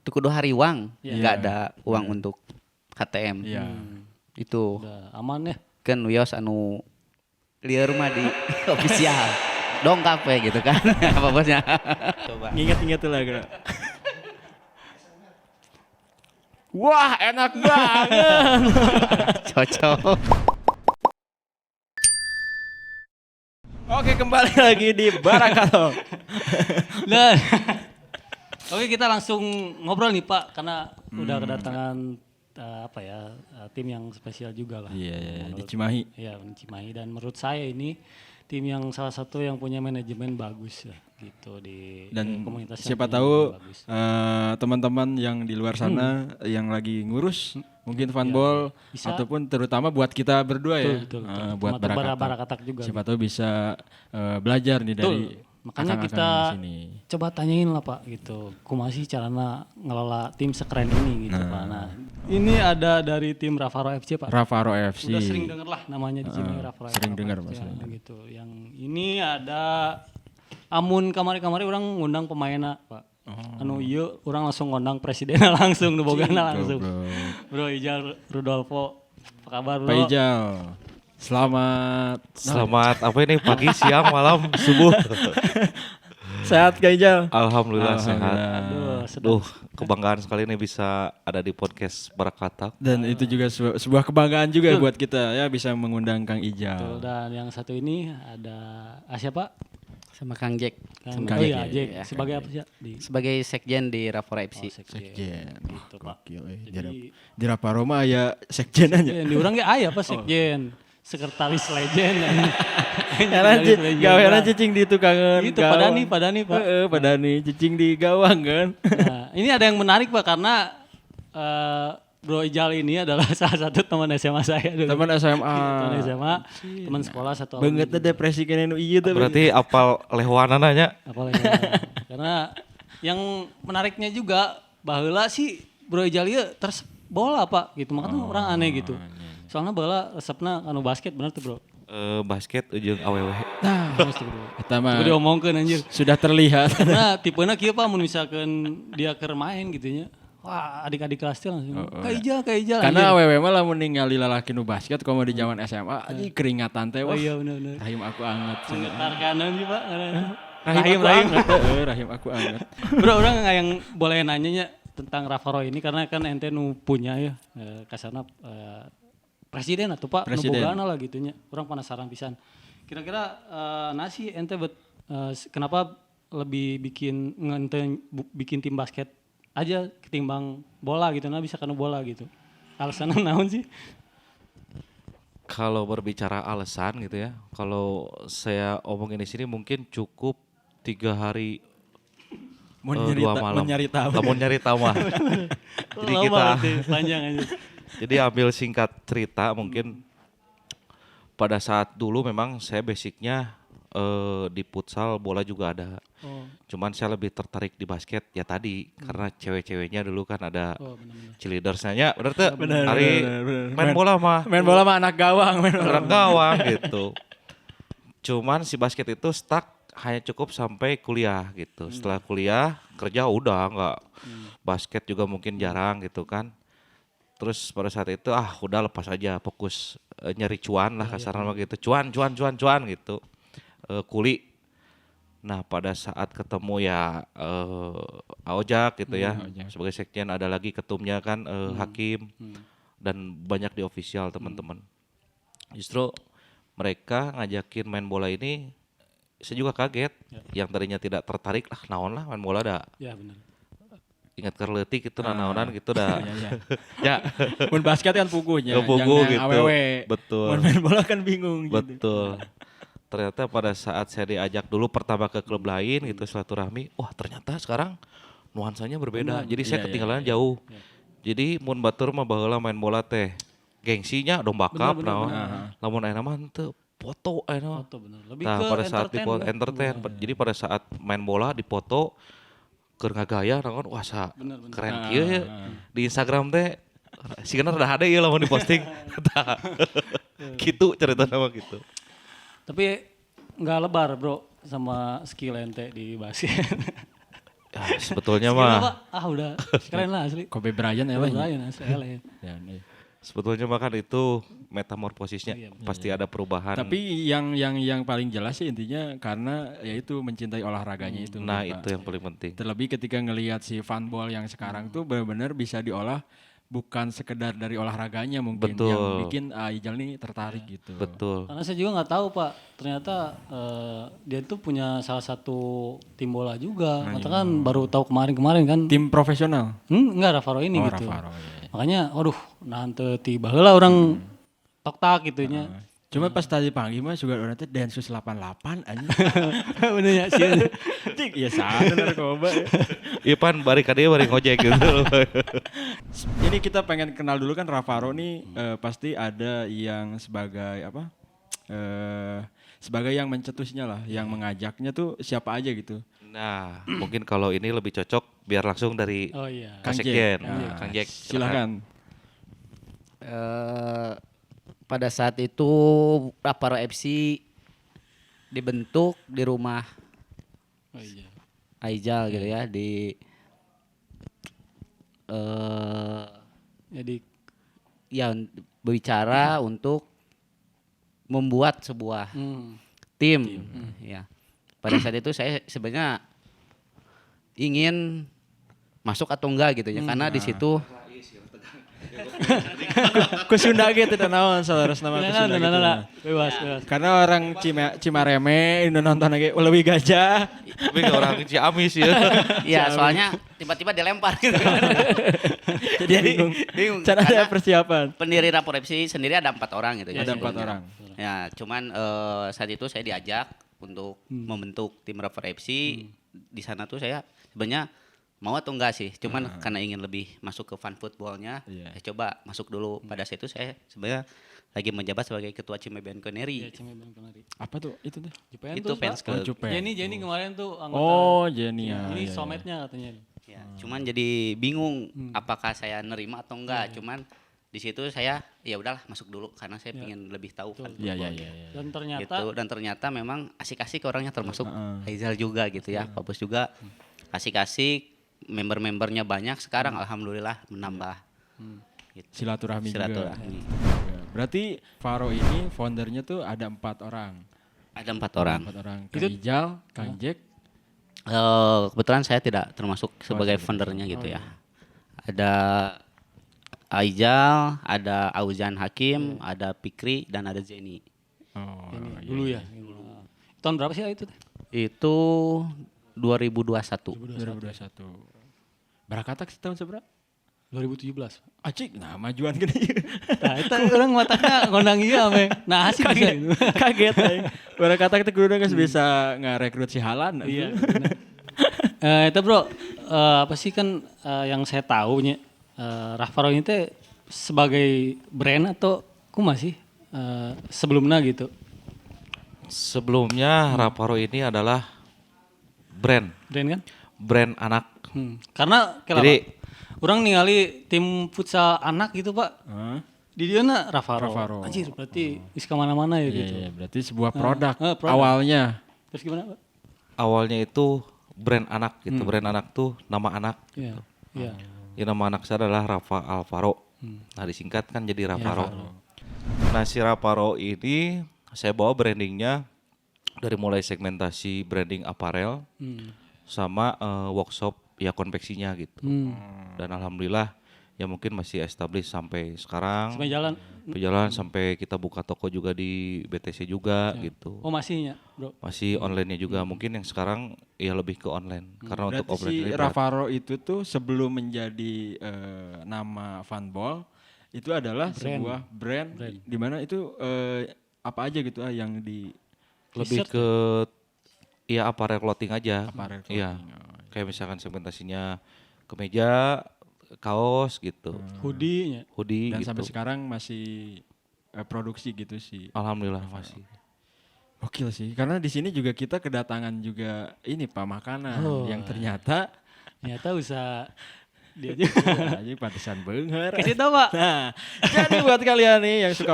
kudu hariwang, Iya. nggak ada uang untuk KTM. Iya. Itu Udah aman ya. kan wios anu lieur mah di official. Dongkap we gitu kan. Apa bosnya? Coba. Ingat-ingat tuh lah geura. Wah, enak banget. Cocok. Oke, kembali lagi di Barakato. Dan oke, kita langsung ngobrol nih Pak, karena udah kedatangan tim yang spesial juga lah. Iya, di Cimahi. Iya, di Cimahi, dan menurut saya ini tim yang salah satu yang punya manajemen bagus ya, gitu di Dan komunitas. siapa yang tahu bagus. teman-teman yang di luar sana yang lagi ngurus mungkin fanball bisa. ataupun terutama buat kita berdua ya. Betul. Buat Termasuk Barakato. Barakatak juga. Siapa tahu bisa belajar nih dari Makanya akang-akang kita di sini. coba tanyain lah Pak gitu, kumaha sih caranya ngelola tim sekeren ini gitu Pak. Nah, ini ada dari tim Ravaro FC Pak. Ravaro FC. Udah sering denger lah namanya di sini Ravaro sering dengar FC, maksudnya. gitu. Yang ini ada amun kamari-kamari orang ngundang pemainna Pak. Anu ieu orang langsung ngundang presidennya langsung, nu bogana langsung. Bro Ijal Rudolfo. Apa kabar Bro? Pak Ijal. Selamat apa ini pagi, siang, malam, subuh. Sehat Kak Ijal? Alhamdulillah sehat. Aduh, sedap. Duh, kebanggaan sekali nih bisa ada di podcast Barakatak. Dan itu juga sebuah kebanggaan juga buat kita ya bisa mengundang Kang Ijal. Betul, dan yang satu ini ada siapa? Sama Kang Jack. Oh iya, Jack. Sebagai apa sih? Sebagai sekjen di Ravaro FC. Sekjen. Gitu, Pak. Gokil, Jadi- di Ravaro mah ya sekjen aja. Sekjen, di orang ge aya apa sekjen? Sekretaris legend. Gawean cicing di tukangan. Itu Padani Pak. Heeh, Padani cicing di gawang kan. Nah, ini ada yang menarik Pak, karena Bro Ijal ini adalah salah satu teman SMA saya dulu. Teman SMA. Teman SMA, teman sekolah satu Banget teh depresi kene nu ieu teh. Berarti apal lehuana nanya. Apalagi karena yang menariknya juga baheula sih Bro Ijal ieu terus bola Pak gitu, makanya orang aneh gitu. Soalnya bola resepna anu basket bener tuh Bro. Basket ujung awewe. Nah, mesti Bro. Eta mah Udah omongkeun anjir. sudah terlihat. Nah, tipena kieu Pak mun misalkan dia keur main gitu nya. Wah, adik-adik kelas teh langsung Kak Ijal. Karena awewe mah lamun ningali lalaki nu basket komo di zaman SMA anjing keringatan teh Oh wah. iya bener. Rahim aku anget. Getar kanan sih Pak. Rahim aku anget. Rahim aku anget. Bro, orang yang boleh nanyanya tentang Ravaro ini karena kan ente nu punya ya kasarna presiden atau Pak nu Presiden. bogana lah gitunya. Orang penasaran pisan. Kira-kira nasi ente kenapa lebih bikin tim basket aja ketimbang bola gitu, nah bisa karena bola gitu. Alasannya naon sih? Kalau berbicara alasan gitu ya, kalau saya omongin di sini mungkin cukup 3 hari Mun 2 malam. nyarita. Lamun nyarita mah. Jadi Lama kita berarti, panjang aja. Jadi ambil singkat cerita mungkin pada saat dulu memang saya basicnya di futsal, bola juga ada. Oh, Cuman saya lebih tertarik di basket ya tadi karena cewek-ceweknya dulu kan ada benar-benar. cheerleadersnya. Bener tuh? Bener, Hari bener. main bola mah Main bola mah anak gawang. orang gawang gitu. Cuman si basket itu stuck hanya cukup sampai kuliah gitu. Setelah kuliah kerja udah nggak basket juga mungkin jarang gitu kan. Terus pada saat itu udah lepas aja fokus nyari cuan lah kasarnya mah gitu. Cuan gitu. Kuli. Nah pada saat ketemu ya Aojak gitu ya sebagai sekjen, ada lagi ketumnya kan Hakim dan banyak di official teman-teman. Justru mereka ngajakin main bola ini saya juga kaget. Yang tadinya tidak tertarik naon lah main bola dah. Ya benar. Ingat kerletik itu naonan gitu dah. Ya. Mun basket kan puguhnya. Pugu yang gitu. awewe. Betul. Mun main bola kan bingung gitu. Betul. Ternyata pada saat saya diajak dulu pertama ke klub lain gitu silaturahmi, wah ternyata sekarang nuansanya berbeda. Jadi saya ketinggalan jauh. Jadi mun batur mah baheula main bola teh gengsinya dong bakap naon. Lamun ayeuna mah teu foto ayeuna. Foto benar. Lebih Nah, ke pada saat di entertain. Jadi pada saat main bola dipoto keur ngagaya naon wah keren kieu ya. Di Instagram teh sigana rada hade ieu lamun diposting. Tah. Kitu cerita nama gitu. Tapi nggak lebar Bro sama skill ente di basket. Ya, sebetulnya Skill-nya, mah Pak, udah keren lah asli. Kobe Bryant ya Kobe lah. Bryant asli ele. Ya, iya. sebetulnya mah kan itu metamorfosisnya Iya, betul. pasti ada perubahan. Tapi yang paling jelas sih intinya karena yaitu mencintai olahraganya itu. Nah, Pak. itu yang paling penting. Terlebih ketika ngelihat si funball yang sekarang tuh benar-benar bisa diolah bukan sekedar dari olahraganya mungkin Betul. yang bikin Ijal nih tertarik gitu. Betul. Karena saya juga nggak tahu Pak, ternyata dia tuh punya salah satu tim bola juga. Katakan baru tahu kemarin-kemarin kan. Tim profesional. Enggak Raffaro ini Oh, gitu. Raffaro, iya. Makanya, waduh, nah henteu tiba heula orang tok-tak gitu nya. Cuma pas tadi panggil mah juga orang teh Densus 88 aja. Bener ya sih. Cik, ya sana narkoba. Ya. Ipan bari ka dieu bari ngojek gitu. Ini kita pengen kenal dulu kan Raffaro nih pasti ada yang sebagai apa? Sebagai yang mencetusnya lah, yang mengajaknya tuh siapa aja gitu. Nah, mungkin kalau ini lebih cocok biar langsung dari Oh iya. Kang Kang Sekjen. Jack. Nah, Kang Jack, Silakan. Pada saat itu Raffaro FC dibentuk di rumah Oh iya. Aijal gitu ya di Jadi ya berbicara untuk membuat sebuah tim. Ya. Pada saat itu saya sebenarnya ingin masuk atau enggak gitu ya karena di situ Ku Sunda gitu dan naon saudara nama ku Sunda gitu. bebas. Karena orang Cimareme ini nonton lagi lebih gajah. Tapi ke orang Ciamis ya. ya soalnya tiba-tiba dilempar gitu. Jadi bingung. Cara ada Karena persiapan. pendiri Raffaro FC sendiri ada 4 orang gitu ya. Ada 4 sebelumnya. orang. Ya, cuman saat itu saya diajak untuk membentuk tim Raffaro FC. Di sana tuh saya sebenarnya mau atau enggak sih, cuman karena ingin lebih masuk ke fan footballnya, Iya. saya coba masuk dulu. Pada saat itu saya sebenarnya lagi menjabat sebagai ketua Cimabian Iya, Connery. Cimi Bang Kenari. Apa tuh itu tuh? Itu fans club. Cupen. Jenny kemarin tuh anggota. Oh, Jenny ya. Ini iya, sometnya katanya. Ya, cuman jadi bingung apakah saya nerima atau enggak. Cuman di situ saya ya udahlah masuk dulu karena saya ingin lebih tahu fan Iya, iya, football. iya. Dan ternyata Gitu. Dan ternyata memang asik-asik orangnya termasuk Aizal juga gitu ya. Pak Bos juga asik-asik, member-membernya banyak sekarang alhamdulillah menambah. Gitu. Silaturahmi juga. Silaturahmi. Ya, berarti Faro ini foundernya tuh ada 4 orang. Ada 4 orang. 4 orang. Kang Ijal, Kang Jack. Kebetulan saya tidak termasuk sebagai foundernya gitu ya. Ada Aijal, ada Auzan Hakim, ada Pikri dan ada Zeni. Oh, dulu ya. Tahun berapa sih itu? Itu 2021. 2021. Barakatak tahun seberapa? 2017. Acik, nah majuan gini. Nah, itu orang matanya ngondang iya ame. Nah, asik bisa itu. Kaget aing. Barakatak itu kudu geus bisa ngarekrut si Halan. Iya. Itu bro, apa sih kan yang saya tahu nya Raffaro ini teh sebagai brand atau kumaha sih sebelumnya gitu. Sebelumnya Raffaro ini adalah brand Brand kan? brand anak. Karena kenapa? Jadi Orang ningali tim futsal anak gitu pak, Hah? di dia na Raffaro. Raffaro. Anjir berarti bisa kemana-mana ya Iya, gitu. iya, berarti sebuah produk produk. awalnya. Terus gimana pak? awalnya itu brand anak gitu. Brand anak tuh nama anak. Iya, iya. Ya, nama anak saya adalah Rafa Alvaro. Nah disingkat kan jadi Raffaro. Nah si Raffaro ini saya bawa brandingnya dari mulai segmentasi branding aparel sama workshop ya konveksinya gitu. Dan alhamdulillah ya mungkin masih established sampai sekarang. Sampai jalan. Berjalan sampai kita buka toko juga di BTC juga gitu. Oh masihnya bro. Masih online-nya juga mungkin yang sekarang ya lebih ke online. Karena untuk Berarti offline si ini berat. Raffaro itu tuh sebelum menjadi nama Funball itu adalah sebuah brand, di mana itu apa aja gitu yang di Lebih ke ya apparel clothing aja. Apparel Iya. Kayak misalkan segmentasinya kemeja, kaos gitu. Hoodie-nya. Hoodie dan gitu. sampai sekarang masih produksi gitu sih. Alhamdulillah masih. Gokil sih, karena di sini juga kita kedatangan juga ini Pak makanan yang ternyata Ternyata usah dia juga. aja pantesan bener. Kasih tau pak. Nah, jadi buat kalian nih yang suka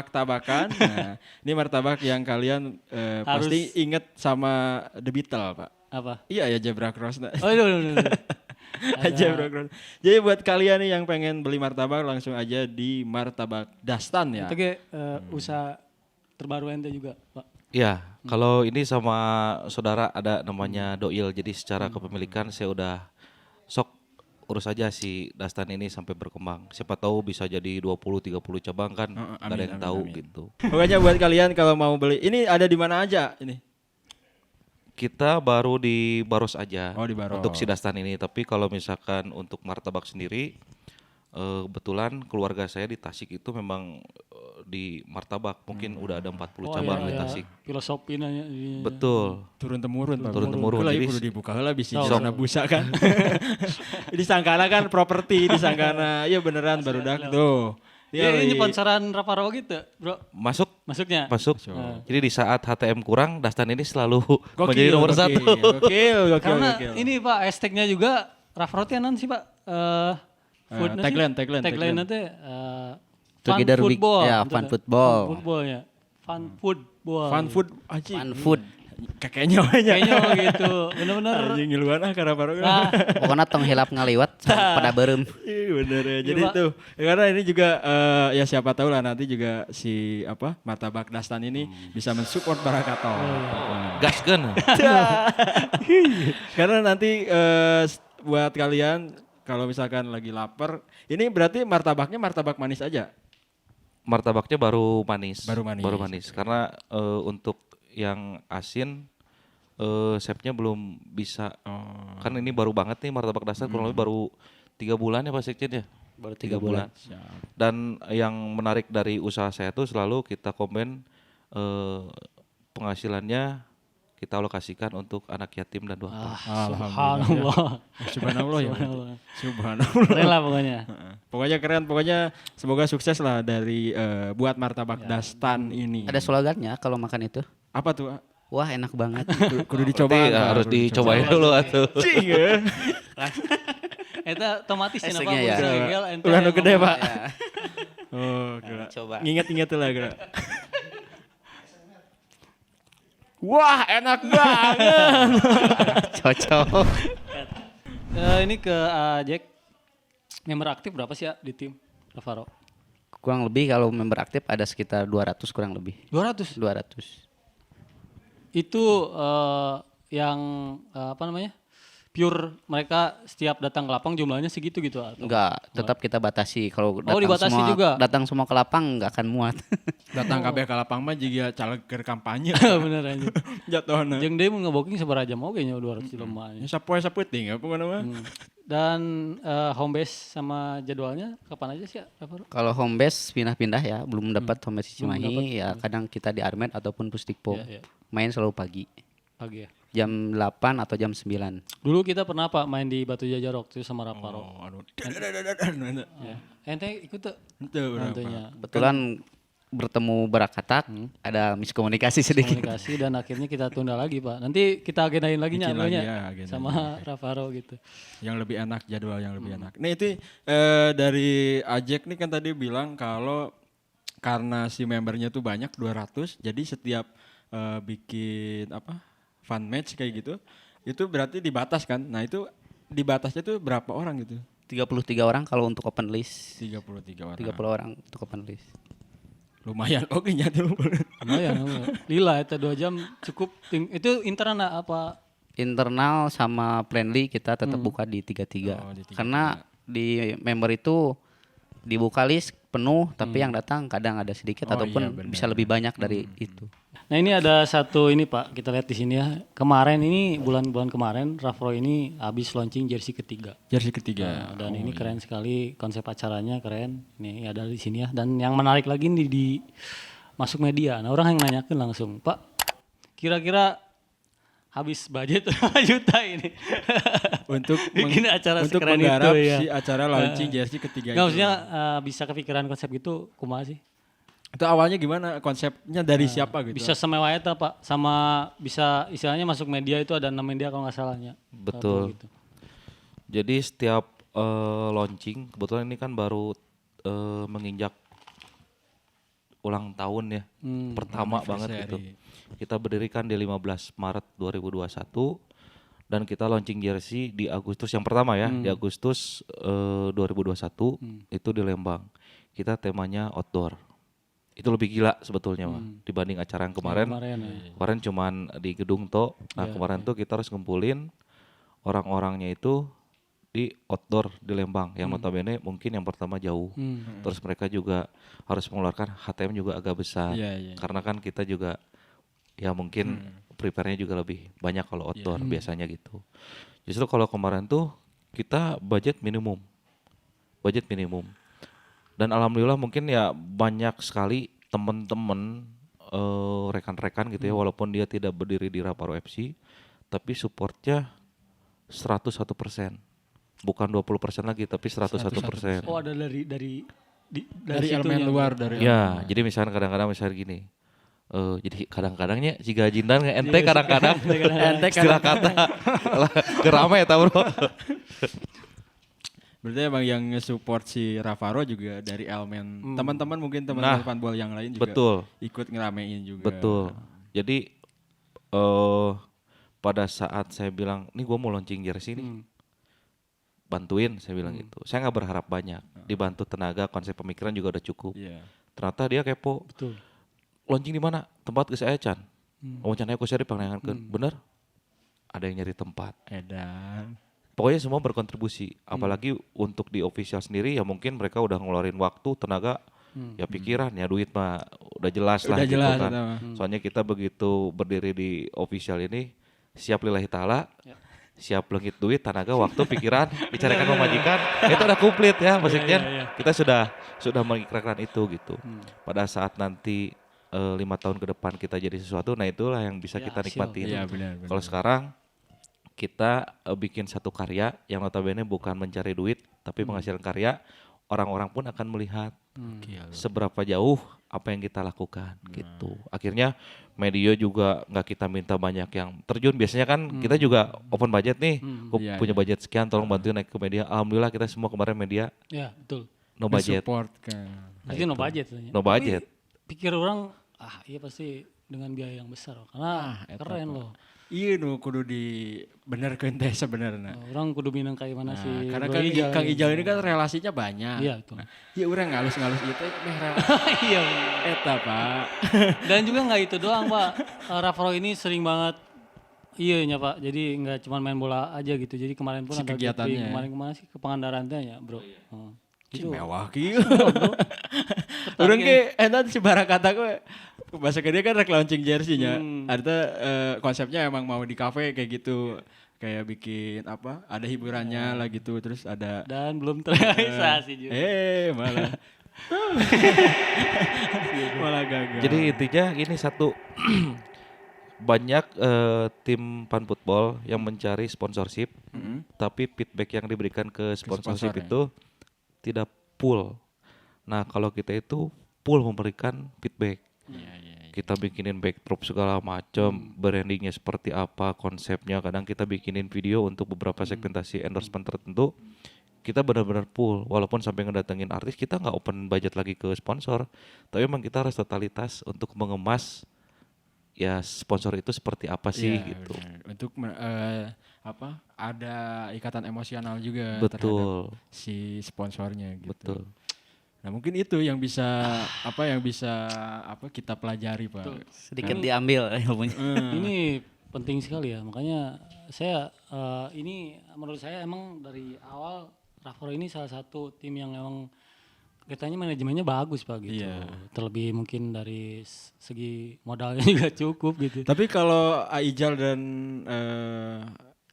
tabakan, nah ini martabak yang kalian pasti inget sama The Beatles Pak. Apa? Iya ya zebra cross. Nah. Oh iya. Zebra cross. Jadi buat kalian nih yang pengen beli martabak langsung aja di Martabak Dastan ya. Itu ge usaha terbaru ente juga, Pak. Iya, kalau ini sama saudara ada namanya Doil. Jadi secara kepemilikan saya udah sok urus aja si Dastan ini sampai berkembang. Siapa tahu bisa jadi 20-30 cabang kan. Gak ada yang tahu gitu. Pokoknya buat kalian kalau mau beli, ini ada di mana aja ini? Kita baru di Baros aja Oh, di Baros. untuk si Dastan ini. Tapi kalau misalkan untuk martabak sendiri, kebetulan keluarga saya di Tasik itu memang di martabak. Mungkin udah ada 40 cabang di Tasik. Filosofi nanya. Betul. Turun temurun Pak. Turun temurun. Jadi Jadi perlu dibuka lah bisa Tahu. zona busa kan. Disangkana kan properti, disangkana. Iya beneran barudak tuh. Ya, Iya, ini sponsoran Raparo gitu, Bro. masuk. Masuknya. Jadi di saat HTM kurang, Dastan ini selalu Gokil, menjadi nomor gokil, satu. Gokil. Karena ini Pak hashtagnya juga Raparo teh naon sih Pak? Food nasi? Tagline nanti Together we- ya, fun football. Fun footballnya. Fun football. Fun food anjing. Fun food. Kakeknya banyak. Kayaknya gitu. Bener-bener. Anjing ngiluan karena baru kan. Nah, Pokoknya tong hilap ngaliwat pada berem. Iya bener ya. Jadi Pak. tuh karena ini juga ya siapa tahu lah nanti juga si apa Martabak Dastan ini bisa mensupport Barakato. Gaskeun. Karena nanti buat kalian kalau misalkan lagi lapar, ini berarti martabaknya martabak manis aja. Martabaknya baru manis. Baru manis. Karena untuk yang asin chefnya belum bisa. Kan ini baru banget nih martabak Dastan kurang lebih baru 3 bulan ya Pak Sekjen ya. Baru 3 bulan. Dan yang menarik dari usaha saya tuh selalu kita komen penghasilannya kita alokasikan untuk anak yatim dan duafa. Subhanallah. Subhanallah ya. Subhanallah. Subhanallah. Keren lah pokoknya. Pokoknya keren, pokoknya semoga sukses lah dari buat martabak Dastan ini. Ada slogannya kalau makan itu. Apa tuh? Wah enak banget. Kudu dicoba. Berarti harus dicobain dulu atuh. Cing ya. Eta otomatis cenah Pak. Esegnya ya. Gegel, ente Ulah nu gede, ngomong. Pak. Ya. Oh, gila. Coba. Ingat-ingat tuh lah, gila. Wah, enak banget. Cocok. Ini ke Jack. Member aktif berapa sih ya di tim Raparo? Kurang lebih kalau member aktif ada sekitar 200 kurang lebih. 200. 200. Itu yang apa namanya? Pure mereka setiap datang ke lapang jumlahnya segitu gitu atau? Enggak, tetap kita batasi. Kalau dibatasi semua juga? datang semua ke lapang enggak akan muat. Datang kabeh ka lapang mah juga caleg keur kampanye. Bener aja. Jatuhna. Jeung deui mun ngebooking sabaraha jam oge nya 200 lemah. Ya sapoe saputing apa nama? Dan home base sama jadwalnya kapan aja sih ya Raparo? Kalau home base pindah-pindah ya, belum dapat home base di Belum Cimahi, ya kadang kita di Armet ataupun Pusdikpo. Iya, iya. Main selalu pagi. Pagi ya. Jam 8 atau jam 9. Dulu kita pernah Pak main di Batu Jajar waktu itu sama Raparo. Oh, aduh. Ya. Ente ikut tuh Itu berapa? nantinya. Kebetulan bertemu Barakatak, ada miskomunikasi sedikit. Komunikasi dan akhirnya kita tunda lagi Pak. Nanti kita agendain lagi Bikin lagi nyamanya ya, agendain. sama Raparo gitu. Yang lebih enak, jadwal yang lebih enak. Nah itu dari Ajek nih kan tadi bilang kalau karena si membernya tuh banyak 200, jadi setiap bikin apa fun match kayak gitu, itu berarti dibatas kan? Nah itu dibatasnya tuh berapa orang gitu? 33 orang kalau untuk open list. 33 orang. 30 orang untuk open list. Lumayan oke nya tuh. Lumayan. Lila itu 2 jam cukup. Itu internal apa? Internal sama friendly kita tetap buka di 33. Oh, di 33. Karena di member itu dibuka list penuh, tapi yang datang kadang ada sedikit Oh, ataupun iya, benar. bisa lebih banyak dari itu. Nah ini ada satu ini Pak, kita lihat di sini ya. Kemarin ini bulan-bulan kemarin Rapro ini habis launching jersey ketiga. Jersey ketiga. Nah, dan ini keren sekali, konsep acaranya keren. Ini ada di sini ya. Dan yang menarik lagi nih di masuk media. Nah orang yang nanyakan langsung, Pak, kira-kira habis budget berapa juta ini Untuk bikin acara untuk sekeren menggarap itu ya. si acara launching jersey ketiga Nggak, itu. maksudnya bisa kepikiran konsep gitu, kumaha sih? Itu awalnya gimana konsepnya dari siapa gitu? Bisa semewah itu Pak, sama bisa istilahnya masuk media itu ada 6 media kalau nggak salahnya. Betul. Gitu. Jadi setiap launching, kebetulan ini kan baru menginjak ulang tahun ya, pertama banget gitu. Kita berdirikan di 15 Maret 2021. dan kita launching jersey di Agustus yang pertama ya, di Agustus 2021 itu di Lembang. Kita temanya outdoor. Itu lebih gila sebetulnya mah dibanding acara yang kemarin. Kemarin cuman di gedung toh. Nah, kemarin tuh kita harus ngumpulin orang-orangnya itu di outdoor di Lembang yang notabene mungkin yang pertama jauh. Terus mereka juga harus mengeluarkan HTM juga agak besar. Karena kan kita juga ya mungkin prepare-nya juga lebih banyak kalau outdoor biasanya gitu. Justru kalau kemarin tuh kita budget minimum. Dan alhamdulillah mungkin ya banyak sekali teman-teman rekan-rekan gitu ya walaupun dia tidak berdiri di Raparo FC tapi supportnya 101%. Bukan 20% lagi tapi 101%. Oh, ada dari elemen luar dari. Ya, jadi misalnya kadang-kadang misalnya gini. Jadi kadang-kadangnya jika jindan ente kadang-kadang ente istilah kata kerame ya bro. Berarti emang yang nge-support si Ravaro juga dari elemen teman-teman mungkin teman-teman fanball yang lain juga betul. Ikut ngeramein juga. Betul. Jadi pada saat saya bilang, nih gue mau launching jersey nih, bantuin saya bilang gitu. Saya nggak berharap banyak, dibantu tenaga, konsep pemikiran juga udah cukup. Ternyata dia kepo. Betul. Launching di mana? Tempat geus aya can. Wawancaranya aku share dipanggilkan. Bener? Ada yang nyari tempat. Edan. Pokoknya semua berkontribusi. Apalagi untuk di official sendiri ya mungkin mereka udah ngeluarin waktu, tenaga, ya pikiran, ya duit mah udah jelas lah gitu kan. Soalnya kita begitu berdiri di official ini siap lillahi ta'ala, siap lengit duit, tenaga, waktu, pikiran, bicarakan pemajikan, itu udah komplit ya maksudnya. Kita sudah mengikrarkan itu gitu. Pada saat nanti 5 tahun ke depan kita jadi sesuatu, nah itulah yang bisa kita nikmatin. Kalau sekarang kita bikin satu karya yang notabene bukan mencari duit, tapi menghasilkan karya, orang-orang pun akan melihat seberapa jauh apa yang kita lakukan gitu. Akhirnya media juga nggak kita minta banyak yang terjun. Biasanya kan kita juga open budget nih, punya budget sekian, tolong bantuin naik ke media. Alhamdulillah kita semua kemarin media. Ya betul. No budget. Support kan. Pasti no budget. No budget. Tapi pikir orang, iya pasti dengan biaya yang besar, karena keren loh. Iya nu kudu di bener ke teh sebenarnya. Orang kudu minang kayak mana sih. Karena kan Kang Ijal ini kan relasinya banyak. Iya itu. Iya orang ngalus-ngalus itu meh Iya. Eta Pak. Dan juga nggak itu doang Pak. Ravaro ini sering banget. Iya ya Pak. Jadi nggak cuma main bola aja gitu. Jadi kemarin pun Si ada kegiatannya. kemarin sih ke Pangandaran teh ya bro. Gitu. Mewah kieu. Urang ge eta si barakata gue bahasa gede kan rek launching jersey-nya. Ada konsepnya emang mau di kafe kayak gitu. Kayak bikin apa? Ada hiburannya lah gitu, terus ada dan belum terrealisasi juga. Malah. Malah gagal. Jadi intinya ini satu banyak tim pan football yang mencari sponsorship, tapi feedback yang diberikan ke sponsorship itu tidak full. Nah kalau kita itu full memberikan feedback. Kita bikinin backdrop segala macam, brandingnya seperti apa, konsepnya. Kadang kita bikinin video untuk beberapa segmentasi endorsement tertentu. Kita benar-benar full, walaupun sampai ngedatengin artis, kita nggak open budget lagi ke sponsor. Tapi memang kita harus totalitas untuk mengemas ya sponsor itu seperti apa sih gitu. Bener. Untuk apa? Ada ikatan emosional juga Betul. terhadap si sponsornya gitu. Betul. Nah mungkin itu yang bisa kita pelajari Pak. Sedikit diambil ilmunya. Ini penting sekali ya. Makanya saya ini menurut saya emang dari awal Ravaro ini salah satu tim yang emang katanya manajemennya bagus Pak gitu. Terlebih mungkin dari segi modalnya juga cukup gitu. Tapi kalau Aijal dan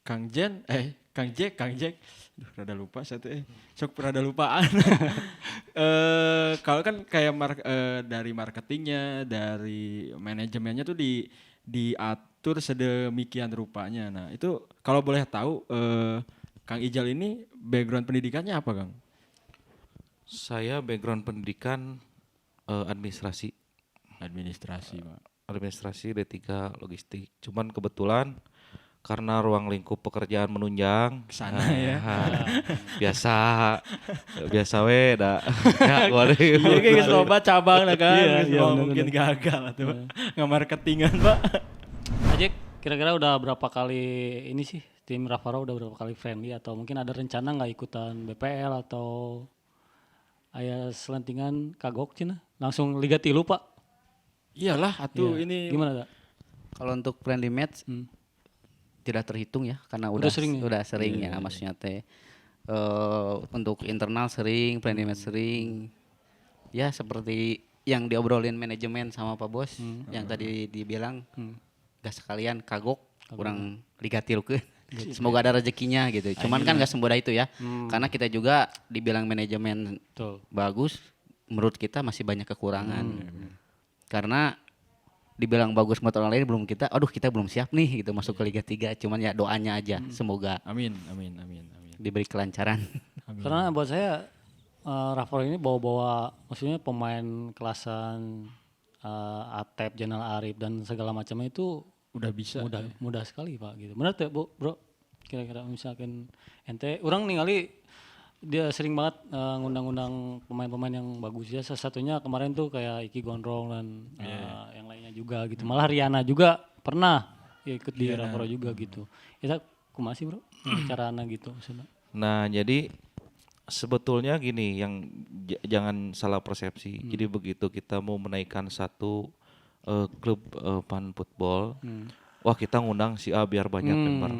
Kang Jack, rada lupa satu sok rada lupaan. Kalau kan kayak dari marketingnya, dari manajemennya tuh diatur sedemikian rupanya. Nah itu kalau boleh tahu Kang Ijal ini background pendidikannya apa Kang? Saya background pendidikan administrasi. Administrasi Pak. Administrasi D3 logistik. Cuman kebetulan karena ruang lingkup pekerjaan menunjang Kesana ya. biasa we da. Ya gua deh. Kayak coba cabang lah kan. Iya, Mungkin gagal atau nggak marketingan Pak. Ajek kira-kira udah berapa kali ini sih tim Ravaro udah berapa kali friendly atau mungkin ada rencana nggak ikutan BPL atau aya selentingan kagok cina langsung Liga 3 Pak? Iyalah atuh Iya. ini Gimana tak? Kalau untuk friendly match tidak terhitung ya karena Udah udah sering sering ya? ya maksudnya teh. Untuk internal sering, friendly match sering. Ya seperti yang diobrolin manajemen sama Pak Bos yang tadi dibilang gak sekalian kagok kurang Liga 3 ke. Semoga ada rezekinya gitu. Cuman kan gak semudah itu ya. Karena kita juga dibilang manajemen Betul. bagus, menurut kita masih banyak kekurangan. Karena dibilang bagus buat orang lain belum kita belum siap nih gitu masuk ke Liga 3. Cuman ya doanya aja semoga amin. diberi kelancaran. Karena buat saya Ravaro ini bawa-bawa maksudnya pemain kelasan Atep, Jenal Arif dan segala macamnya itu Udah bisa. mudah sekali Pak gitu. Benar tuh Bro? Kira-kira misalkan ente orang ningali dia sering banget ngundang-undang pemain-pemain yang bagus ya. Salah satunya kemarin tuh kayak Iki Gondrong dan yang lainnya juga gitu. Malah Riana juga pernah ikut di Ravaro juga gitu. Itu kumaha sih Bro? Carana gitu maksudnya. Nah, jadi sebetulnya gini, yang jangan salah persepsi. Jadi begitu kita mau menaikkan satu klub pan football, wah kita ngundang si A biar banyak member.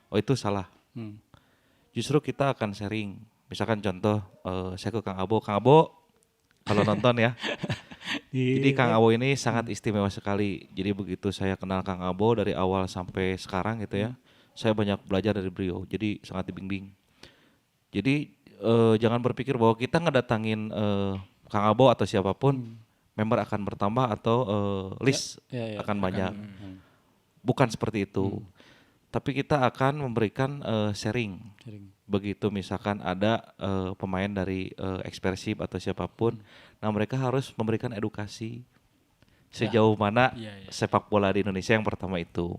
Oh itu salah. Justru kita akan sharing. Misalkan contoh, saya ke Kang Abo kalau nonton ya. Jadi Kang Abo ini sangat istimewa sekali. Jadi begitu saya kenal Kang Abo dari awal sampai sekarang gitu ya, saya banyak belajar dari beliau. Jadi sangat dibimbing. Jadi jangan berpikir bahwa kita ngedatangin Kang Abo atau siapapun, member akan bertambah atau list akan banyak. Bukan seperti itu. Tapi kita akan memberikan sharing. Begitu misalkan ada pemain dari Ekspersib atau siapapun, nah mereka harus memberikan edukasi sejauh mana sepak bola di Indonesia yang pertama itu.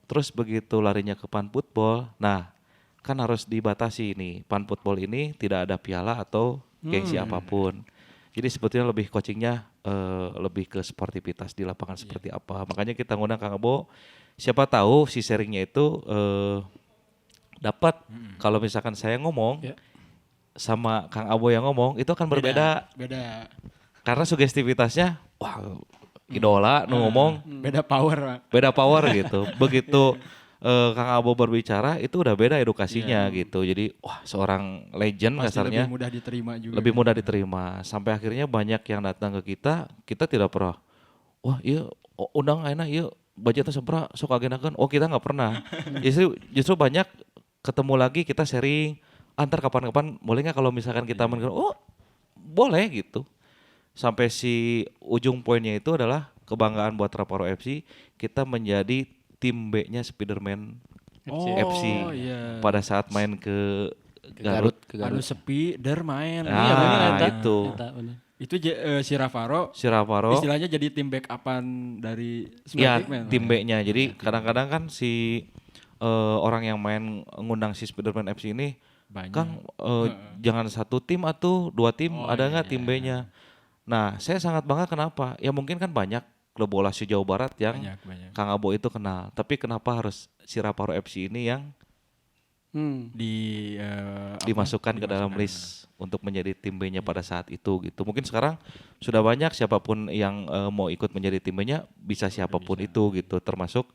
Terus begitu larinya ke pan football, nah kan harus dibatasi nih, pan football ini tidak ada piala atau gengsi apapun. Jadi sebetulnya lebih coachingnya lebih ke sportivitas di lapangan seperti apa. Makanya kita ngundang Kang Abo, siapa tahu si sharingnya itu dapat. Kalau misalkan saya ngomong sama Kang Abo yang ngomong itu akan berbeda. Beda. Karena sugestivitasnya, wah idola nu ngomong Beda power, Pak. beda power gitu. Begitu Kang Abo berbicara itu udah beda edukasinya gitu. Jadi wah seorang legend Pasti kasarnya. lebih mudah diterima juga. Lebih mudah diterima. Sampai akhirnya banyak yang datang ke kita tidak pernah. Wah iya undang enak iya budgetnya seberapa sok agenakeun. Oh kita nggak pernah. Justru banyak ketemu lagi kita sharing. Antar kapan-kapan boleh nggak kalau misalkan kita oh boleh gitu. Sampai si ujung poinnya itu adalah kebanggaan buat Ravaro FC. Kita menjadi tim B-nya Spiderman FC iya. pada saat main ke Garut. Anu sepi, main. Ah, itu. Itu si Ravaro istilahnya jadi tim backupan dari Iya, Spiderman. tim B-nya. Jadi kadang-kadang kan si orang yang main ngundang si Spiderman FC ini, Banyak. Kang jangan satu tim atau dua tim, ada nggak tim B-nya? Nah, saya sangat bangga kenapa? Ya mungkin kan banyak klub bola si Jawa Barat yang Banyak. Kang Abo itu kenal. Tapi kenapa harus si Ravaro FC ini yang dimasukkan ke dalam list untuk menjadi tim B-nya pada saat itu gitu. Mungkin sekarang sudah banyak siapapun yang mau ikut menjadi tim B-nya bisa siapapun itu gitu. Termasuk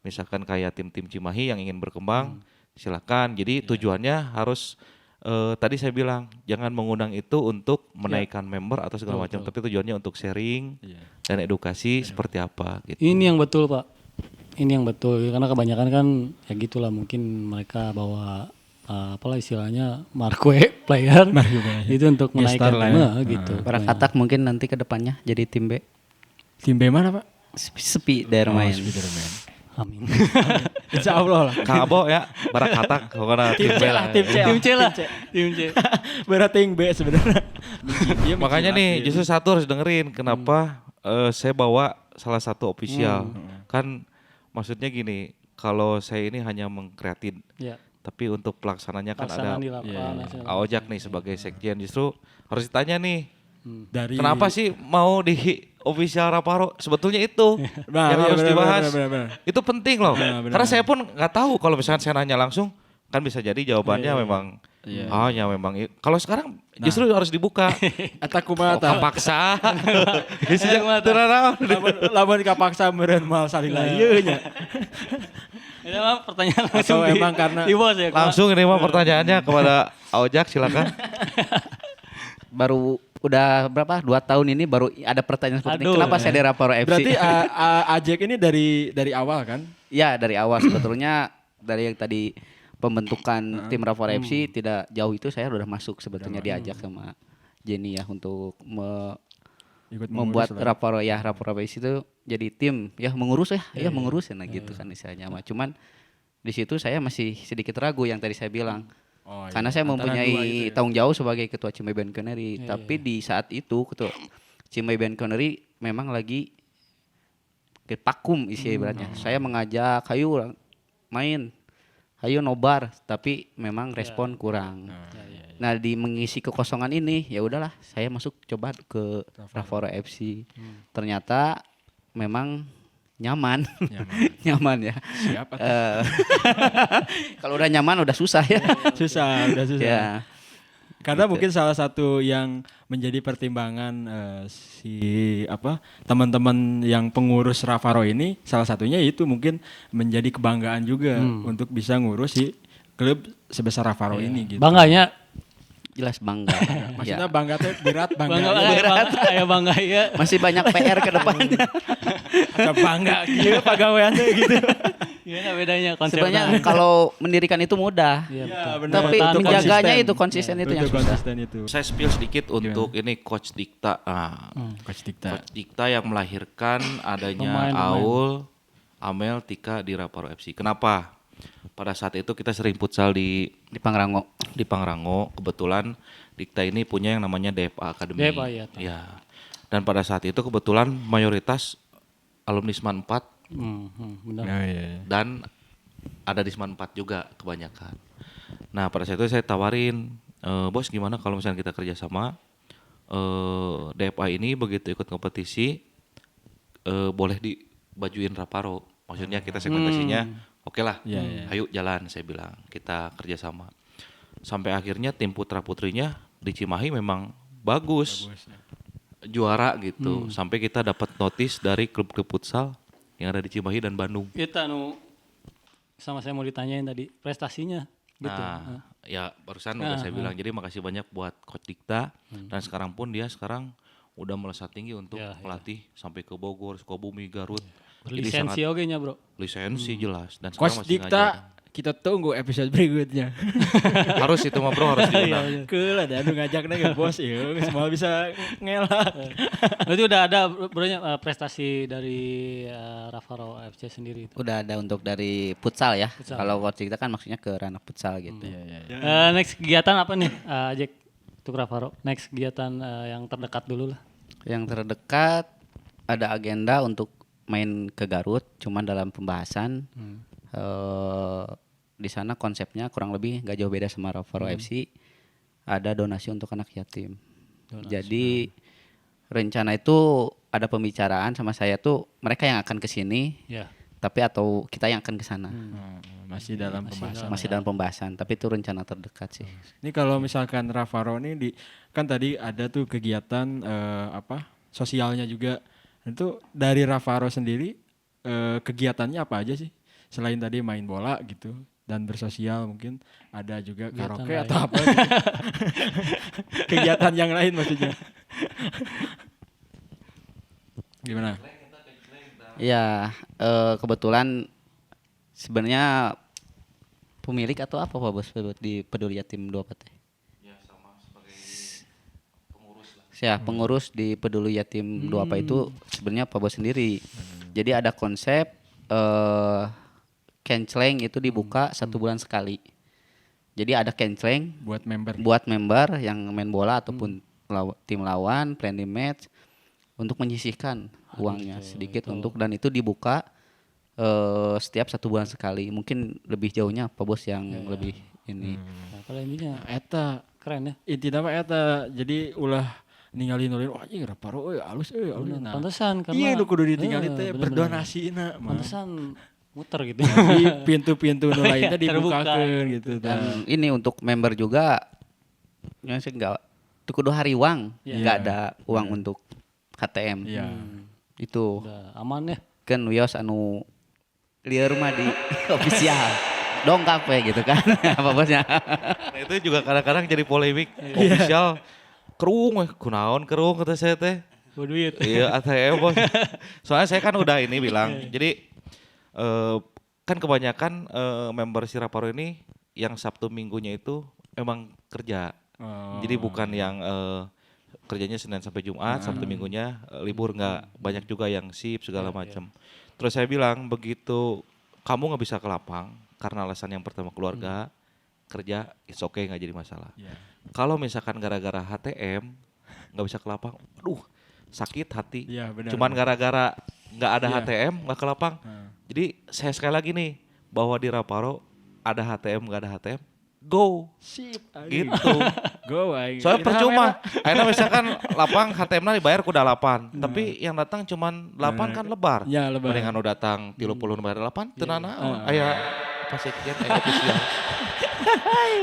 misalkan kayak tim-tim Cimahi yang ingin berkembang, silakan. Jadi tujuannya harus tadi saya bilang jangan mengundang itu untuk menaikkan member atau segala macam, tapi tujuannya untuk sharing dan edukasi seperti apa gitu. Ini yang betul Pak. Ini yang betul karena kebanyakan kan ya gitulah mungkin mereka bawa apalah istilahnya marquee player itu untuk menaikkan tim gitu. Para katak mungkin nanti ke depannya jadi tim B. Tim B mana, Pak? Spiderman. Amin. Insya Allah lah. Kang Abo ya, barak hatak pokoknya tim B lah. Tim C lah. Tim C. Berarti tim B sebenarnya. Makanya nih justru satu harus dengerin kenapa saya bawa salah satu official. Kan maksudnya gini, kalau saya ini hanya mengkreatin, tapi untuk pelaksananya kan ada Pelaksanaan di lapangan, Aojak nih sebagai sekjen. Justru harus ditanya nih, Dari Kenapa sih mau di official Raparo? Sebetulnya itu Nah, yang iya, harus benar, dibahas. benar, benar. Itu penting loh. Nah, benar. Karena saya pun nggak tahu kalau misalkan saya nanya langsung, kan bisa jadi jawabannya memang, oh ya memang. Kalau sekarang justru harus dibuka. eta kumaha Oh, tah? kapaksa. Isinya terarau. Lamun kapaksa meureun mal salila ieu nya. Ini mah pertanyaan langsung Atau emang karena di bos ya. Langsung ini mah pertanyaannya kepada Aojak, silakan. Baru udah berapa? 2 tahun ini baru ada pertanyaan seperti ini. Aduh. Kenapa saya di Raparo FC? berarti Ajek ini dari awal kan? Ya dari awal sebetulnya dari yang tadi pembentukan tim Raparo FC tidak jauh itu saya udah masuk sebetulnya diajak sama Jenny ya untuk Ikut membuat mengurus lah. Raparo FC itu jadi tim ya mengurus mengurus nah gitu kan istilahnya mah. Cuman di situ saya masih sedikit ragu yang tadi saya bilang. Oh, iya. Karena saya Antara mempunyai dua gitu ya. tanggung jawab sebagai ketua Cimay Band Canary, tapi di saat itu ketua Cimay Band Canary memang lagi ke vakum isi ibaratnya. Saya mengajak, ayo main, ayo nobar, tapi memang respon kurang. Nah di mengisi kekosongan ini ya udahlah, saya masuk coba ke Raparo FC. Ternyata memang nyaman, nyaman ya. Siapa? Kalau udah nyaman udah susah ya. Udah susah. Ya. Karena mungkin salah satu yang menjadi pertimbangan teman-teman yang pengurus Raparo ini salah satunya itu mungkin menjadi kebanggaan juga untuk bisa ngurus si klub sebesar Raparo ini gitu. Bangganya Jelas bangga. Maksudnya Ya. bangga teh berat bangga bangga. kayak bangga ya. Masih banyak PR ke depannya. Atau bangga gitu pegawaian teh gitu. Gimana bedanya konsepnya? Sebenarnya kalau mendirikan itu mudah. Iya, Ya, betul. benar. Tapi Untuk menjaganya konsisten. itu konsisten itu yang Untuk susah. konsisten itu. Saya spill sedikit untuk ini Coach Dikta. Coach Dikta. Coach Dikta yang melahirkan adanya Pemain-pemain. Aul, Amel, Tika di Raparo FC. Kenapa? Pada saat itu kita sering futsal di Pangrango. Pangrango. Kebetulan Dikta ini punya yang namanya DFA Academy. DFA, iya, tahu. Ya. Dan pada saat itu kebetulan mayoritas alumni Seman 4 benar. Oh, iya. dan ada di Seman 4 juga kebanyakan. Nah pada saat itu saya tawarin, bos gimana kalau misalnya kita kerjasama, DFA ini begitu ikut kompetisi boleh dibajuin Raparo. Maksudnya kita segmentasinya oke lah, ayo jalan saya bilang kita kerjasama. Sampai akhirnya tim putra putrinya di Cimahi memang bagus. Juara gitu. Sampai kita dapat notis dari klub-klub futsal yang ada di Cimahi dan Bandung. Kita sama saya mau ditanyain tadi prestasinya gitu. Nah, ya barusan udah saya bilang. Jadi makasih banyak buat Coach Dikta dan sekarang pun dia sekarang udah melesat tinggi untuk melatih sampai ke Bogor, Sukabumi, Garut. Jadi Lisensi sangat oge nya, Bro. lisensi jelas dan Coach sekarang masih Dikta kita tunggu episode berikutnya. ngajar. Harus itu mah bro, harus diundang. Keul ada anu ngajakna ge bos ieu semua bisa ngelak. Berarti udah ada Bro-nya prestasi dari Raparo FC sendiri itu. Udah ada untuk dari futsal ya. Kalau coach kita kan maksudnya ke ranah futsal gitu. Next kegiatan apa nih, Jack? Untuk Raparo. Next kegiatan yang terdekat dulu lah. Yang terdekat ada agenda untuk main ke Garut, cuman dalam pembahasan di sana konsepnya kurang lebih nggak jauh beda sama Raparo FC. Ada donasi untuk anak yatim. Jadi rencana itu ada pembicaraan sama saya tuh mereka yang akan ke sini, Ya. tapi atau kita yang akan ke sana. Masih dalam pembahasan. Masih dalam pembahasan, tapi itu rencana terdekat sih. Ini kalau misalkan Raparo ini kan tadi ada tuh kegiatan sosialnya juga. Itu dari Raparo sendiri kegiatannya apa aja sih? Selain tadi main bola gitu dan bersosial mungkin ada juga karaoke lain. atau apa gitu. Kegiatan yang lain maksudnya. Gimana? Ya kebetulan sebenarnya pemilik atau apa Pak Bos di Peduli Yatim 2 Teh? Ya pengurus di Peduli Yatim 2 apa itu sebenarnya Pak Bos sendiri. Jadi ada konsep kenceleng itu dibuka 1 bulan sekali. Jadi ada kenceleng Buat member. buat member yang main bola ataupun tim lawan, friendly match untuk menyisihkan uangnya sedikit untuk dan itu dibuka setiap 1 bulan sekali. Mungkin lebih jauhnya Pak Bos yang lebih ini. Nah, kalau intinya Eta keren ya. inti nama eta jadi ulah ningali nulin wah anjing Raparo alus alus. Nah, Pantesan karena iya nu kudu ditinggali teh bener-bener. berdonasi na mah. Pantesan muter gitu. Jadi pintu-pintu nu lain teh Terbuka. dibukakeun gitu. Dan ini untuk member juga, ya sih enggak, itu kudu hariwang, nggak ada uang untuk KTM. Iya. Itu Udah aman ya. kan wios anu lieur mah di official. Dongkap we gitu kan. Apa bosnya? Nah, itu juga kadang-kadang jadi polemik. Official kerung weh, kunaon kerung kata saya teh. Bawa duit. Iya ATM bos. Soalnya saya kan udah ini bilang. Jadi kan kebanyakan member si Raparo ini yang Sabtu Minggunya itu emang kerja. Oh. Jadi bukan yang kerjanya Senin sampai Jumat, Sabtu Minggunya libur nggak. Banyak juga yang sip segala macam. Terus saya bilang begitu kamu nggak bisa ke lapang karena alasan yang pertama keluarga, kerja, it's okay nggak jadi masalah. Iya. Kalau misalkan gara-gara HTM nggak bisa ke lapang, aduh sakit hati. Iya, benar, Cuman gara-gara nggak ada Iya. HTM nggak ke lapang. Jadi saya sekali lagi nih bahwa di Raparo ada HTM nggak ada HTM, go Sip. gitu. Go aing. Soalnya percuma. Akhirnya misalkan lapang HTM-nya dibayar kuda 8, tapi yang datang cuman 8 kan lebar. Ya, lebar. Mendingan nu datang 30 bayar 8, tenana aya apa sekian aya official.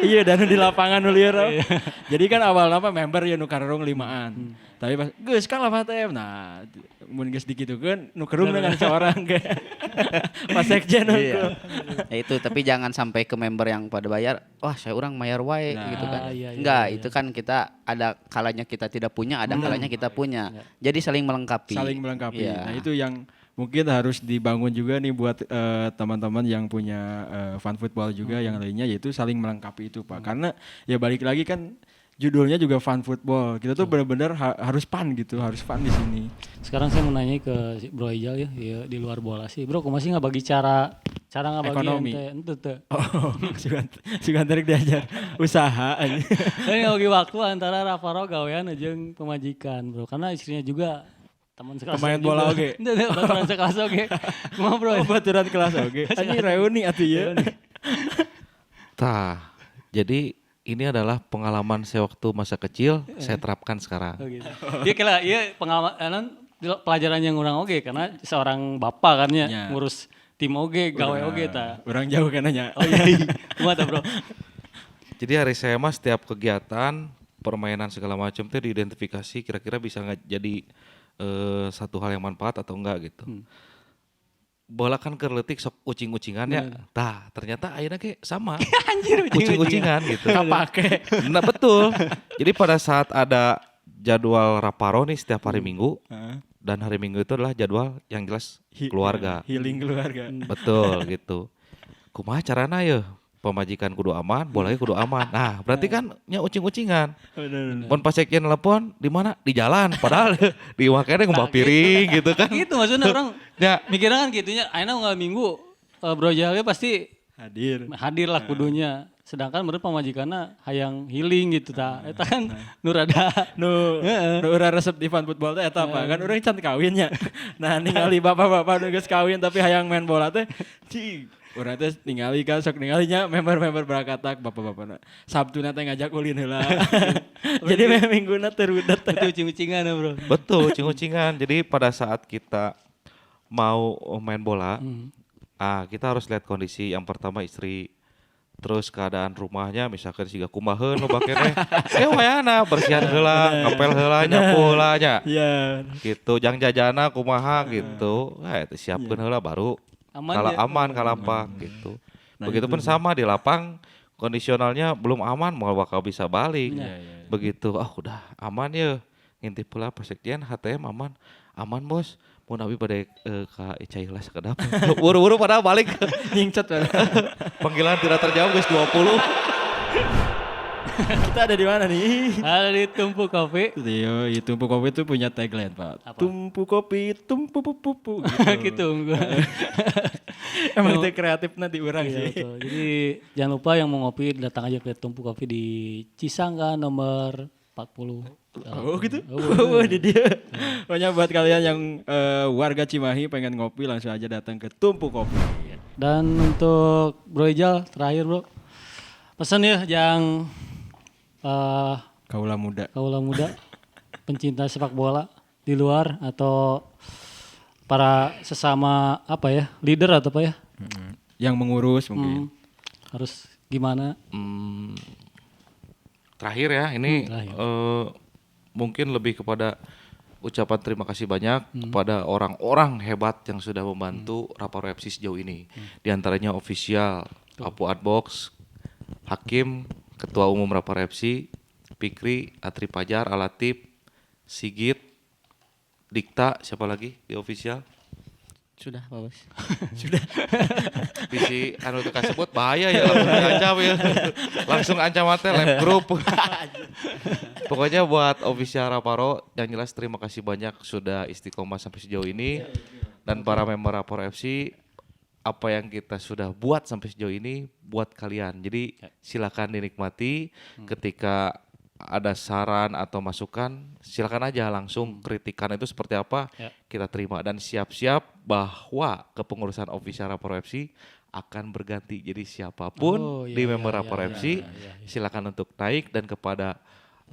Iya dan di lapangan nu lieur. Jadi kan awalnya apa member ya nu karung 5-an. Tapi pas geus kalah HTM. Nah, mun geus dikitukeun nu kerung dengan seorang ge. Pas sekjen nu. Iya. Ya itu, tapi jangan sampai ke member yang pada bayar, wah saya orang bayar wae Nah, gitu kan. iya, iya, Enggak, iya. itu kan kita ada kalanya kita tidak punya, ada kalanya kita punya. Jadi saling melengkapi. Saling melengkapi. Iya. Nah, itu yang mungkin harus dibangun juga nih buat teman-teman yang punya fan football juga yang lainnya, yaitu saling melengkapi itu Pak. Karena ya balik lagi kan judulnya juga fan football. Kita tuh benar-benar harus fun gitu, harus fun di sini. Sekarang saya mau nanya ke si Bro Ijal ya di luar bola sih. Bro, kok masih nggak bagi cara nggak bagi Ekonomi. ente tuh. Oh, sugan tarik diajar usaha aja. Ini nggak bagi waktu antara Raparo gawean jeung pemajikan, Bro. Karena istrinya juga teman sekelas Pemain bola oge. Teman sekelas oge. Kumaha, Bro? Oh, baturan kelas oke. Ini reuni atuh ya. Tah, jadi ini adalah pengalaman saya waktu masa kecil, saya terapkan sekarang. Oh, gitu. Iya kira iya pengalaman pelajaran yang kurang oge karena seorang bapak kan ya Ya. ngurus tim oge, gawe oge ta. Orang jauh kan nanya. Oh iya. Kumaha ta, Bro? Jadi hari saya mah setiap kegiatan, permainan segala macam itu diidentifikasi kira-kira bisa nggak jadi satu hal yang manfaat atau enggak gitu. Bola kan kerletik sok ucing-ucingan ya. Tah, ternyata akhirnya kayak sama. Anjir Ucing-ucingan gitu. Kapake. Nah betul. Jadi pada saat ada jadwal Raparo nih setiap hari Minggu, dan hari Minggu itu adalah jadwal yang jelas keluarga. Healing keluarga. Betul gitu. Kumaha carana ya? Pemajikan kudu aman, bolanya kudu aman. Nah, berarti kan nya ucing-ucingan. Bener. Mun pas sekjen telepon di mana? Di jalan. Padahal di wakenya ngumbah piring gitu kan. Gitu maksudnya orang Ya, mikirnya kan gitunya ayeuna nggak minggu Bro Jalnya pasti Hadir. lah kudunya. Sedangkan menurut pemajikanna hayang healing gitu ta. Eta kan nu rada Nu urang resep di fan football teh eta apa? Kan urang can kawinnya. Nah, ningali bapak-bapak nu geus kawin tapi hayang main bola teh. Cing. Urang teh ningali kan sok ningalinya member-member berangkatak bapak-bapakna. Sabtuna teh ngajak ulin heula. Jadi mingguna teu rudet teh. itu ucing-ucingan ya, Bro. betul ucing-ucingan. Jadi pada saat kita mau main bola, kita harus lihat kondisi. Yang pertama istri, terus keadaan rumahnya, misalkan siga kumaheun lo bakene. Wayana bersihan heula, ngapel heula, nyapu heula nya. Iya. Gitu, jang jajana kumaha gitu. Itu siapkeun heula baru Aman kalau ya? aman kalapak gitu. Begitupun sama di lapang kondisionalnya belum aman mau bakal bisa balik. Begitu, udah aman ya. Ngintip pula persektian HTM aman. Aman bos. Mau nabi pada ka Icai lah sekedap. Buru-buru pada balik. Nyingcet. Panggilan tidak terjawab guys 20. Kita ada di mana nih? Ada di Tumpu Kopi. Yo, Tumpu Kopi itu punya tagline, Pak. Apa? Tumpu kopi, tumpu pupu. Gitu. Emang itu kreatifnya di orang Iya, sih. betul. Jadi jangan lupa yang mau ngopi datang aja ke Tumpu Kopi di Cisangga nomor 40. Oh gitu? Oh, di dia. Pokoknya buat kalian yang warga Cimahi pengen ngopi langsung aja datang ke Tumpu Kopi. Dan untuk Bro Ijal terakhir, Bro. Pesan ya yang Kaula muda. kaula muda pencinta sepak bola di luar atau para sesama apa ya, leader atau apa ya? Yang mengurus mungkin. Harus gimana? Terakhir ya, ini terakhir. mungkin lebih kepada ucapan terima kasih banyak kepada orang-orang hebat yang sudah membantu Raparo FC sejauh ini. Di antaranya official, Apu Adbox, Hakim, Ketua Umum Raparo FC, Pikri, Atri Pajar, Alatip, Sigit, Dikta, siapa lagi di official? Sudah Pak Bos. Bisi anu teu kasebut bahaya ya langsung diancam ya. Langsung ancam mate lab group. Pokoknya buat official Raparo yang jelas terima kasih banyak sudah istiqomah sampai sejauh ini dan para member Raparo FC apa yang kita sudah buat sampai sejauh ini buat kalian. Jadi silakan dinikmati ketika ada saran atau masukan silakan aja langsung kritikan itu seperti apa kita terima dan siap-siap bahwa kepengurusan official Raparo FC akan berganti jadi siapapun di member Raparo FC silakan untuk naik dan kepada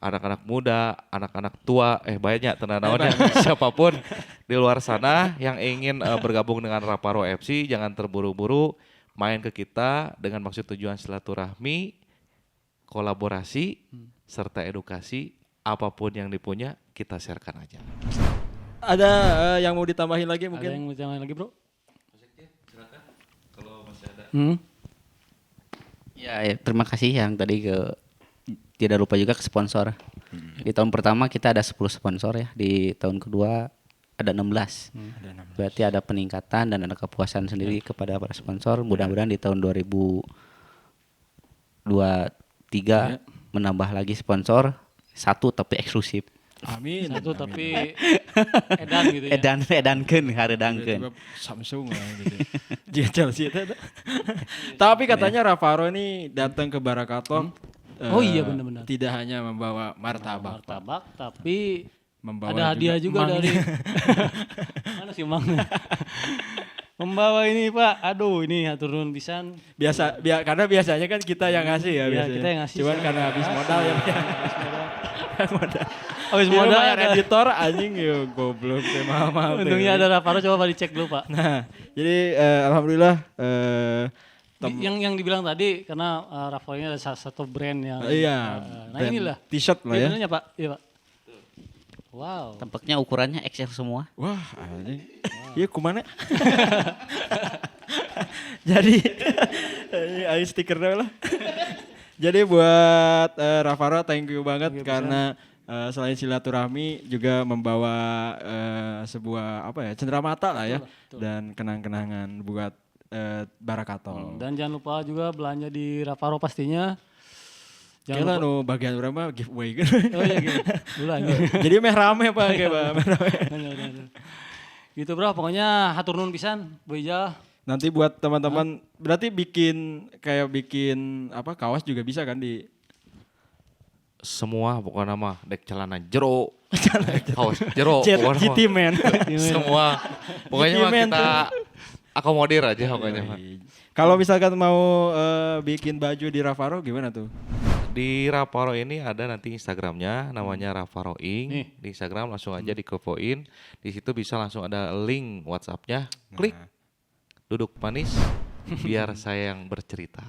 anak-anak muda, anak-anak tua, banyak tenan-tenan siapapun di luar sana yang ingin bergabung dengan Raparo FC jangan terburu-buru main ke kita dengan maksud tujuan silaturahmi, kolaborasi serta edukasi apapun yang dipunya kita sharekan aja. Ada yang mau ditambahin lagi mungkin? Ada yang mau tambahin lagi, Bro? Silakan kalau masih ada. Ya, terima kasih yang tadi tidak lupa juga ke sponsor. Di tahun pertama kita ada 10 sponsor ya, di tahun kedua ada 16. Berarti ada peningkatan dan ada kepuasan sendiri kepada para sponsor. Mudah-mudahan di tahun 2023 menambah lagi sponsor satu tapi eksklusif. Amin. Satu tapi edan gitu ya. Edankeun hareudangkeun. Tiba-tiba Samsung lah gitu. Jika Chelsea itu. Tapi katanya Raparo ini datang ke Barakato. Oh iya benar-benar. Tidak hanya membawa martabak. Martabak tapi Membawa ada hadiah juga mangnya. dari mana sih mangnya? Membawa ini Pak, aduh ini hatur nuhun pisan. Karena biasanya kan kita yang ngasih ya Iya, biasanya. kita yang ngasih. Cuman karena habis modal ya. Habis Dia modal bayar ada. editor anjing ya goblok teh mahal-mahal. teh. Untungnya ada Raparo, coba dicek dulu Pak. Nah, jadi alhamdulillah Yang dibilang tadi karena Raparo ini ada salah satu brand yang iya. nah brand inilah. T-shirt lah ya. Benernya Pak, iya Pak. Wow. Tampaknya ukurannya XL semua. Wah, anjing. Iya kumana? Jadi ayo stiker dulu lah. Jadi buat Raparo thank you banget karena selain silaturahmi juga membawa sebuah apa ya cenderamata lah ya dan kenang-kenangan buat Barakato. Dan jangan lupa juga belanja di Raparo pastinya. Kayaknya nu bagian urang mah giveaway kan. Oh iya gitu. Belanja. Jadi meh rame Pak kayak Pak. Meh rame. Gitu bro, pokoknya hatur nuhun pisan Bu Ijal. Nanti buat teman-teman berarti bikin apa kaos juga bisa kan di Semua pokoknya mah dek celana jero, kaos jero, pokoknya GT mah. Man. Semua. Pokoknya mah GT-Man kita akomodir aja pokoknya mah. Kalau misalkan mau bikin baju di Raparo gimana tuh? Di Raparo ini ada nanti Instagramnya namanya Raparo Ing. Di Instagram langsung aja dikepoin. Di situ bisa langsung ada link WhatsApp-nya. Klik. Duduk manis biar saya yang bercerita.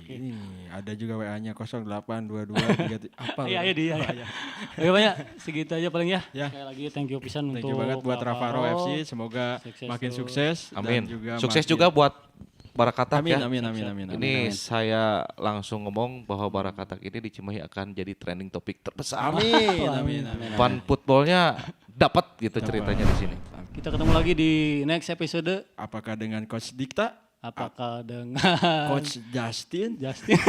Ini ada juga WA-nya 082233 apa? Iya dia. Oke banyak segitu aja paling ya. Ya. Sekali lagi thank you pisan Thank untuk you banget buat Raparo FC, semoga Sukses makin terus. sukses Amin. dan juga Sukses makin- juga buat Barakatak Amin, ya. amin. Ini saya langsung ngomong bahwa Barakatak ini di Cimahi akan jadi trending topik terbesar. Amin. Fun footballnya dapat gitu ceritanya di sini. Kita ketemu lagi di next episode. Apakah dengan Coach Dikta, Apakah dengan Coach Justin? Justin?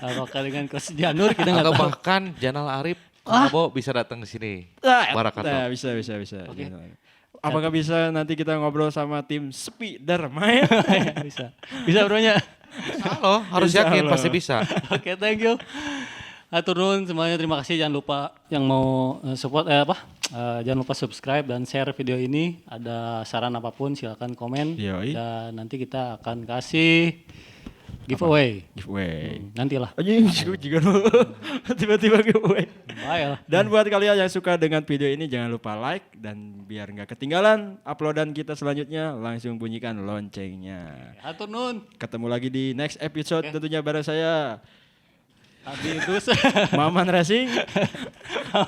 Apakah dengan Coach Janur? Kita nggak Atau tahu. bahkan Janal Arif Abo bisa datang ke sini. Barakatak. Nah, bisa. Apakah bisa nanti kita ngobrol sama tim Spiderman? Bisa bronya. Halo, harus Insya yakin Allah. pasti bisa. Oke, thank you. Atur nuhun semuanya, terima kasih. Jangan lupa yang mau support jangan lupa subscribe dan share video ini. Ada saran apapun silakan komen. Yoi. Dan nanti kita akan kasih Giveaway. Giveaway. Nantilah. Anjing, juga lu tiba-tiba giveaway. Baiklah. Dan buat kalian yang suka dengan video ini jangan lupa like dan biar nggak ketinggalan uploadan kita selanjutnya langsung bunyikan loncengnya. Hatur nun. Ketemu lagi di next episode tentunya bareng saya Abi terus. Maman Racing.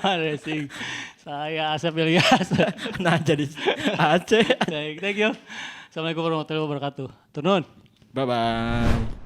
Racing. Saya Asep Ilyas. Nah jadi Aceh. Thank you. Assalamualaikum warahmatullahi wabarakatuh. Hatur nun. Bye bye.